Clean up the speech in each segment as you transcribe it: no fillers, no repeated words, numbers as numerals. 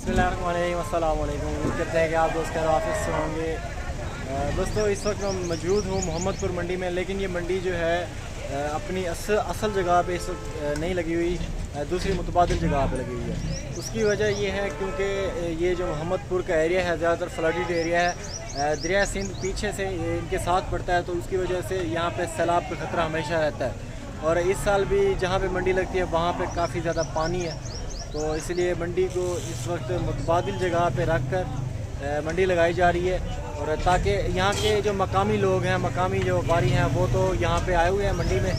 अस्सलामुअलैकुम। उम्मीद करते हैं कि आप दोस्त खैर वाफिस से होंगे। दोस्तों इस वक्त मैं मौजूद हूँ मोहम्मदपुर मंडी में, लेकिन ये मंडी जो है अपनी असल जगह पे इस वक्त नहीं लगी हुई, दूसरी मुतबादिल जगह पे लगी हुई है। उसकी वजह ये है क्योंकि ये जो मोहम्मदपुर का एरिया है ज़्यादातर फ्लडेड एरिया है, दरिया सिंध पीछे से इनके साथ पड़ता है, तो उसकी वजह से यहाँ पे सैलाब का ख़तरा हमेशा रहता है। और इस साल भी जहाँ पे मंडी लगती है वहाँ पे काफ़ी ज़्यादा पानी है, तो इसलिए मंडी को इस वक्त मुतबादिल जगह पे रख कर मंडी लगाई जा रही है। और ताकि यहाँ के जो मकामी लोग हैं, मकामी जो व्यापारी हैं, वो तो यहाँ पे आए हुए हैं मंडी में,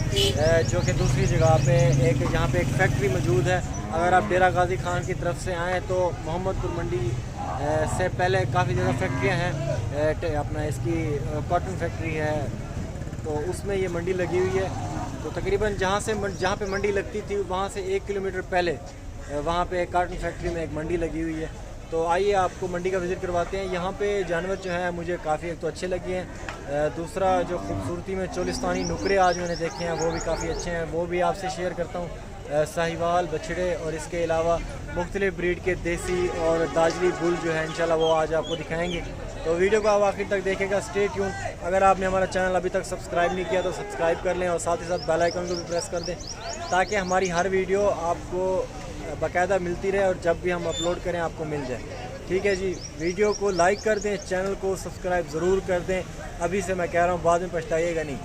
जो कि दूसरी जगह पे यहाँ पे एक फैक्ट्री मौजूद है। अगर आप डेरा गाजी खान की तरफ से आएँ तो मोहम्मदपुर मंडी से पहले काफ़ी ज़्यादा फैक्ट्रियाँ हैं, अपना इसकी कॉटन फैक्ट्री है, तो उसमें ये मंडी लगी हुई है। तो तकरीबन जहाँ पे मंडी लगती थी वहाँ से 1 किलोमीटर पहले वहाँ पे कार्टन फैक्ट्री में एक मंडी लगी हुई है। तो आइए आपको मंडी का विज़िट करवाते हैं। यहाँ पे जानवर जो हैं मुझे काफ़ी एक तो अच्छे लगे हैं, दूसरा जो खूबसूरती में चोलिस्तानी नुकरे आज मैंने देखे हैं वो भी काफ़ी अच्छे हैं, वो भी आपसे शेयर करता हूँ। साहिवाल बछड़े और इसके अलावा मुख्तलिफ ब्रीड के देसी और दाजली बुल जो है इंशाल्लाह वो आज आपको दिखाएँगे। तो वीडियो को आप आखिर तक देखेगा, स्टे ट्यून। अगर आपने हमारा चैनल अभी तक सब्सक्राइब नहीं किया तो सब्सक्राइब कर लें और साथ ही साथ बेल आइकन को भी प्रेस कर दें, ताकि हमारी हर वीडियो आपको बाकायदा मिलती रहे और जब भी हम अपलोड करें आपको मिल जाए। ठीक है जी, वीडियो को लाइक कर दें, चैनल को सब्सक्राइब ज़रूर कर दें, अभी से मैं कह रहा हूँ, बाद में पछताइएगा नहीं।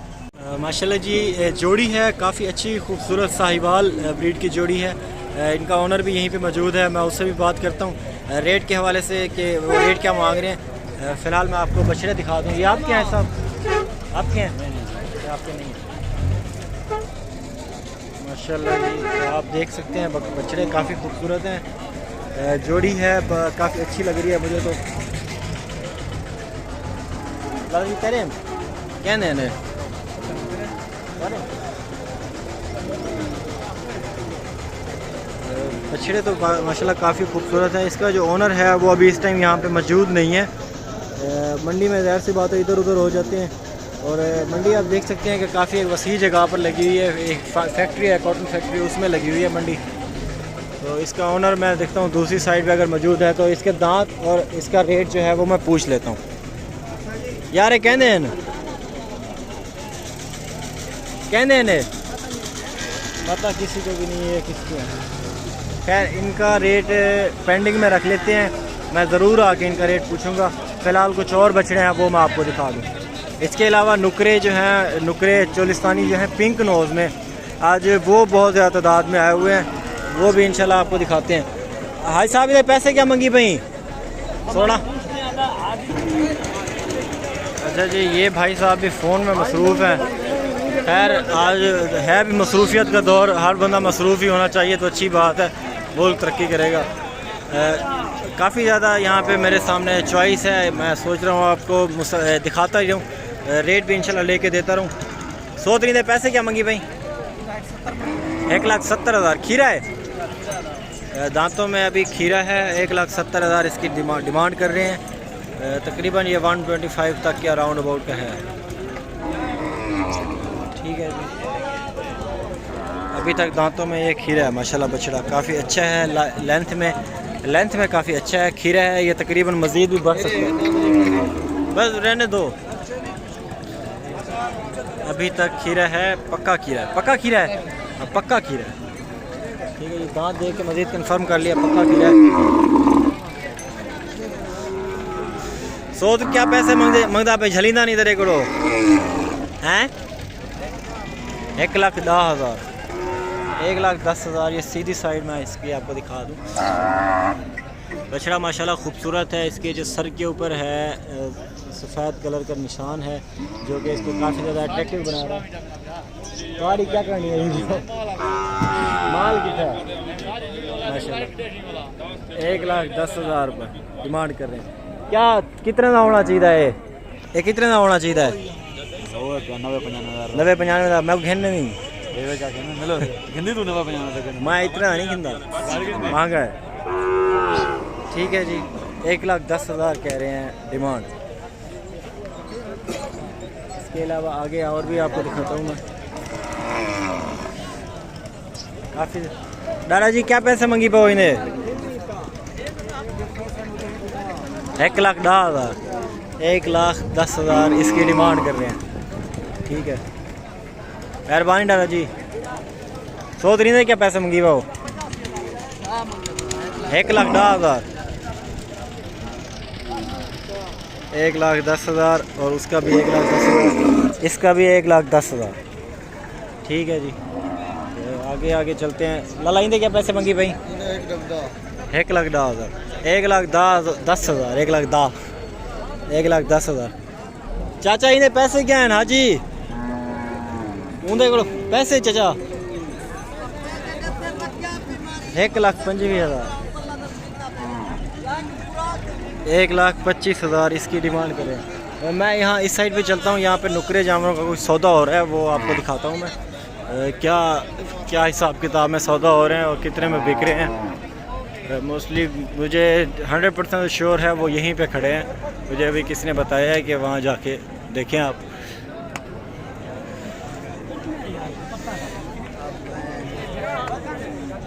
माशाल्लाह जी जोड़ी है, काफ़ी अच्छी खूबसूरत साहिवाल ब्रीड की जोड़ी है। इनका ओनर भी यहीं पे मौजूद है, मैं उससे भी बात करता हूँ रेट के हवाले से कि वो रेट क्या मांग रहे हैं। फ़िलहाल मैं आपको बछड़े दिखा दूँ। ये आपके हैं साहब? आपके हैं? आपके नहीं। माशाल्लाह जी, तो आप देख सकते हैं बछड़े काफ़ी खूबसूरत हैं, जोड़ी है काफ़ी अच्छी लग रही है मुझे। तो जी कह रहे हैं क्या नहीं बछड़े तो माशाल्लाह काफ़ी खूबसूरत है। इसका जो ओनर है वो अभी इस टाइम यहाँ पे मौजूद नहीं है, मंडी में ज़ाहिर सी बात है इधर उधर हो जाते हैं। और मंडी आप देख सकते हैं कि काफ़ी एक वसी जगह पर लगी हुई है, एक फैक्ट्री है कॉटन फैक्ट्री, उसमें लगी हुई है मंडी। तो इसका ओनर मैं देखता हूँ दूसरी साइड पे अगर मौजूद है, तो इसके दांत और इसका रेट जो है वो मैं पूछ लेता हूँ। यार कहने हैं पता किसी को भी नहीं है किसको है। खैर इनका रेट पेंडिंग में रख लेते हैं, मैं ज़रूर आके इनका रेट पूछूँगा। फ़िलहाल कुछ और बछड़े हैं वो मैं आपको दिखा दूँ। इसके अलावा नुकरे जो हैं, नुकरे चोलिस्तानी जो हैं पिंक नोज़ में, आज वो बहुत ज़्यादा तादाद में आए हुए हैं, वो भी इंशाल्लाह आपको दिखाते हैं। हाई साहब इधर पैसे क्या मंगी भाई? सोना। अच्छा जी, ये भाई साहब भी फ़ोन में मसरूफ़ हैं। खैर आज है भी मसरूफियत का दौर, हर बंदा मसरूफ़ ही होना चाहिए, तो अच्छी बात है, मुल्क तरक्की करेगा। काफ़ी ज़्यादा यहाँ पे मेरे सामने चॉइस है, मैं सोच रहा हूँ आपको दिखाता ही रहूँ, रेट भी इंशाल्लाह लेके देता रहूँ। सोच रही थे पैसे क्या मंगी भाई? 1,70,000। खीरा है, दांतों में अभी खीरा है, 1,70,000 इसकी डिमांड कर रहे हैं। तकरीबन ये 125 तक के अराउंड अबाउट का है। ठीक है जी, अभी तक दांतों में ये खीरा है। माशाल्लाह बछड़ा काफ़ी अच्छा है, लेंथ में काफ़ी अच्छा है, खीरा है, ये तकरीबन मज़ीद भी बढ़ सकता है, बस रहने दो। अभी तक खीरा है, पक्का खीरा है, पक्का खीरा है, पक्का खीरा है। ठीक है जी, दांत देख के मज़ीद कंफर्म कर लिया, पक्का खीरा है। सो तो क्या पैसे मंगदा पे झलींदा नहीं तेरे को हैं? 1,10,000, 1,10,000। ये सीधी साइड में इसकी आपको दिखा दूँ। बछड़ा माशाल्लाह खूबसूरत है, इसके जो सर के ऊपर है सफ़ेद कलर का निशान है, जो कि इसको काफ़ी ज़्यादा अट्रैक्टिव बना रहा है। गाड़ी क्या करनी है माल कितना माशाल्लाह 1,10,000 रुपये डिमांड कर रहे हैं। क्या कितने का होना चाहिए? ये कितने का होना चाहिए? 90-95,000। मैं घिन नहीं मैं इतना नहीं खिंदा, महंगा है। ठीक है जी, 1,10,000 कह रहे हैं डिमांड। इसके अलावा आगे और भी आपको दिखाता हूँ मैं। काफ़ी दादा जी क्या पैसे मंगी पाओ इन्हें? 1,10,000 1,10,000 इसकी डिमांड कर रहे हैं। ठीक है, मेहरबानी डाला जी। सोच रही थे क्या पैसे मंगी वो? 1,10,000 1,10,000 और उसका भी 1,10,000, इसका भी 1,10,000। ठीक है जी, तो आगे आगे चलते हैं। लाला इंदे क्या पैसे मंगी भाई? 1,10,000 1,10,000 1,10,000। चाचा इन्हें पैसे क्या हैं हाजी? उन्दे को पैसे चाचा 1,25,000 1,25,000 इसकी डिमांड करें। मैं यहाँ इस साइड पे चलता हूँ, यहाँ पे नुकरे जानवरों का कुछ सौदा हो रहा है, वो आपको दिखाता हूँ मैं। क्या क्या हिसाब किताब में सौदा हो रहे हैं और कितने में बिक रहे हैं। मोस्टली मुझे 100% श्योर है वो यहीं पे खड़े हैं। मुझे अभी किसी ने बताया है कि वहाँ जाके देखें आप।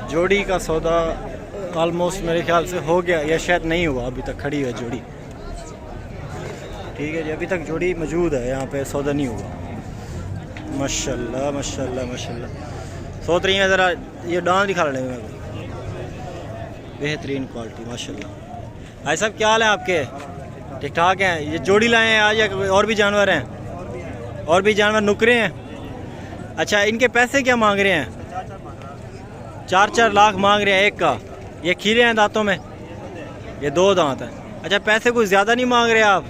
जोड़ी का सौदा ऑलमोस्ट मेरे ख्याल से हो गया या शायद नहीं हुआ, अभी तक खड़ी है जोड़ी। ठीक है जी, अभी तक जोड़ी मौजूद है यहाँ पे, सौदा नहीं हुआ। माशाल्लाह माशाल्लाह माशाल्लाह। सोच रही हैं ज़रा ये डांस दिखा रहे हैं, बेहतरीन क्वालिटी माशाल्लाह। भाई साहब क्या हाल है आपके? ठीक ठाक हैं। ये जोड़ी लाए हैं आज या और भी जानवर हैं? और भी जानवर नुकरे हैं। अच्छा, इनके पैसे क्या मांग रहे हैं? 4-4 लाख मांग रहे हैं एक का। ये खीरे हैं दांतों में? ये 2 दांत हैं। अच्छा, पैसे कुछ ज़्यादा नहीं मांग रहे आप?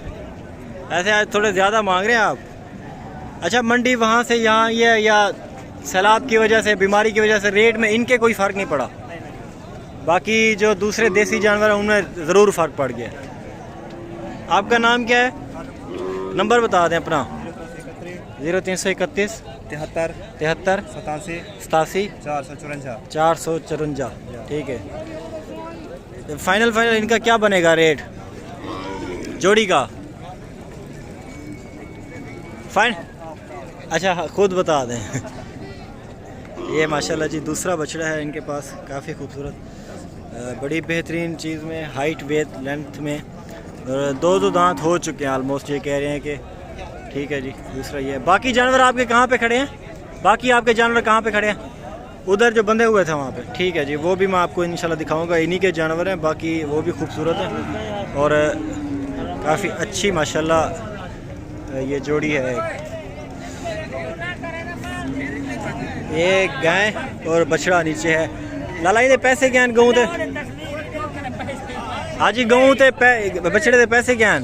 ऐसे आज थोड़े ज़्यादा मांग रहे हैं आप। अच्छा, मंडी वहाँ से यहाँ ये या सैलाब की वजह से, बीमारी की वजह से रेट में इनके कोई फ़र्क नहीं पड़ा? बाकी जो दूसरे देसी जानवर हैं उनमें ज़रूर फ़र्क पड़ गया। आपका नाम क्या है? नंबर बता दें अपना। 0331 73 73 87 87 454। 454। ठीक है, फाइनल इनका क्या बनेगा रेट जोड़ी का? फाइन अच्छा हाँ, खुद बता दें। ये माशाल्लाह जी दूसरा बछड़ा है इनके पास, काफ़ी खूबसूरत, बड़ी बेहतरीन चीज़ में, हाइट वेट लेंथ में, और 2 दांत हो चुके हैं ऑलमोस्ट, ये कह रहे हैं कि। ठीक है जी, दूसरा ये है। बाकी जानवर आपके कहाँ पे खड़े हैं? बाकी आपके जानवर कहाँ पे खड़े हैं? उधर जो बंधे हुए थे वहाँ पे। ठीक है जी, वो भी मैं आपको इंशाल्लाह दिखाऊंगा। इन्हीं के जानवर हैं, बाकी वो भी खूबसूरत हैं और काफ़ी अच्छी माशाल्लाह ये जोड़ी है। ये गाय और बछड़ा नीचे है। लाला ये पैसे क्या हैं गऊँ थे? हाँ जी, गऊँ थे बछड़े थे पैसे क्या हैं?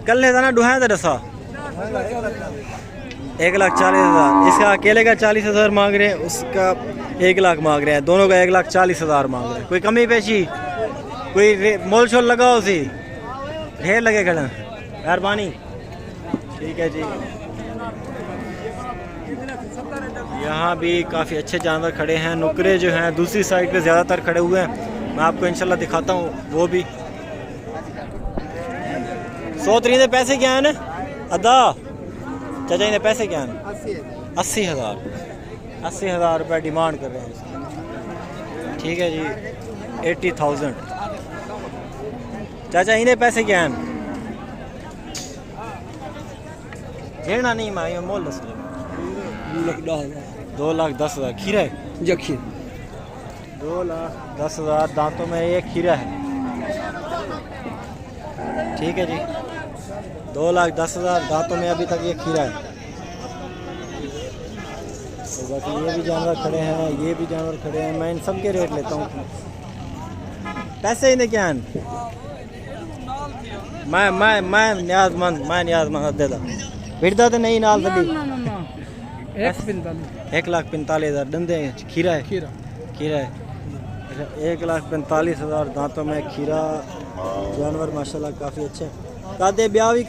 कल था ना डुहाया था दसा 1,40,000। इसका अकेले का 40,000 मांग रहे हैं, उसका 1 लाख मांग रहे हैं, दोनों का 1,40,000 मांग रहे हैं। कोई कमी पेशी, कोई मोल शोल लगाओ सी, ढेर लगे खड़े, मेहरबानी। ठीक है जी, यहाँ भी काफ़ी अच्छे जानवर खड़े हैं। नुकरे जो हैं दूसरी साइड पे ज़्यादातर खड़े हुए हैं, मैं आपको इंशाल्लाह दिखाता हूँ वो भी। 100 पैसे क्या हैं अदा? चाचा इन्हें पैसे क्या हैं? 80,000 रुपये डिमांड कर रहे हैं। ठीक है जी, 80,000। चाचा इन्हें पैसे क्या हैं? झेड़ना नहीं मांगी मोल 2,10,000। खीरा है? 2,10,000 दांतों में एक खीरा है। ठीक है जी, 2,10,000 दांतों में अभी तक ये खीरा है। तो बाकी ये भी जानवर खड़े हैं, ये भी जानवर खड़े हैं। मैं इन सब के रेट लेता हूँ। पैसे इन्हें क्या हैं? मैं न्याजमंद दे दा बिरदा तो नहीं नाल दे 1,45,000 डंदे खीरा है। खीरा है। अच्छा, 1,45,000 दांतों में खीरा जानवर माशाल्लाह काफ़ी अच्छे। कादे ब्याह भी